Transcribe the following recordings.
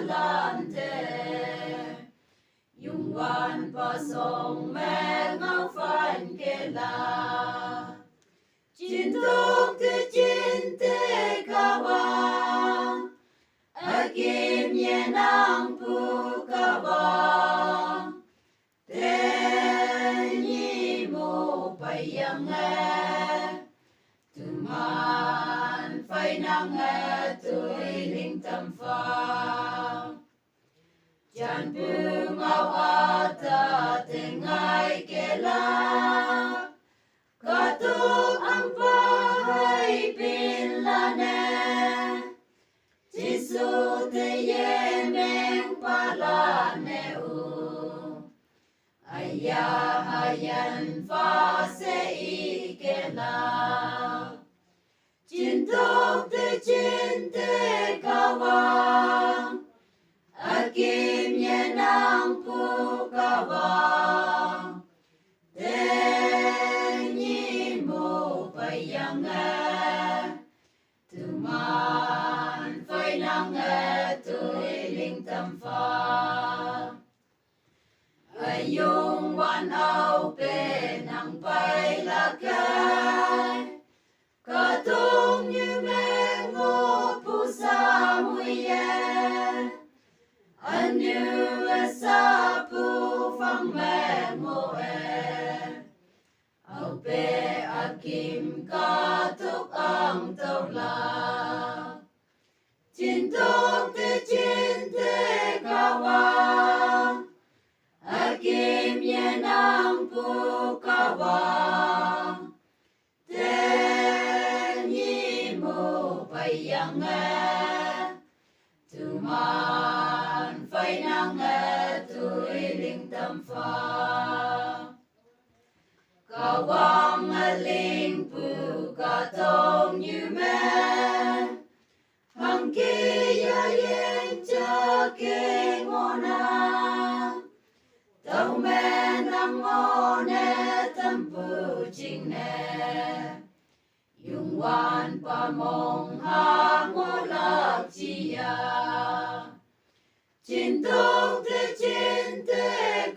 lan te yung wan pa song me ngao phan ke la chin tok te kawa akim ye nang pu kawa te nhi mo payang tu man phai nang tui linh tâm pha chan pu ngao ata te ngai ke la ka tuk ang pa hai pin la ne Giêsu te ye meng pa la ne u aya hayan fa se i ke la chin te kawa akim ye nang pu kawa te nhi mo payang tu man phai nang tui linh tâm pha ayung wan au pe nang pai la kai ka tung như mẹ ngô pu sa mui ye anh như sa pu phang mẹ ngô au pe akim ka tuk ang tau la chin te kawa akim ye nang pu kawa te nhi mo payang tu man phai nang tui linh tâm pha kawang linh pu ka tong như mẹ hằng kia ya yen cha ke ngona tau me nang ngone tâm pu ching ne yung wan pa mong ha ngo lak chi ya chin te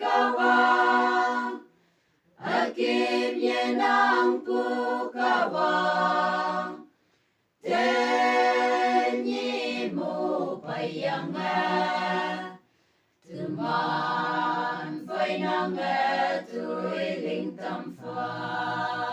kawa akim ye nang pu kawa te nhi mo payang tu man phai nang tui linh tâm pha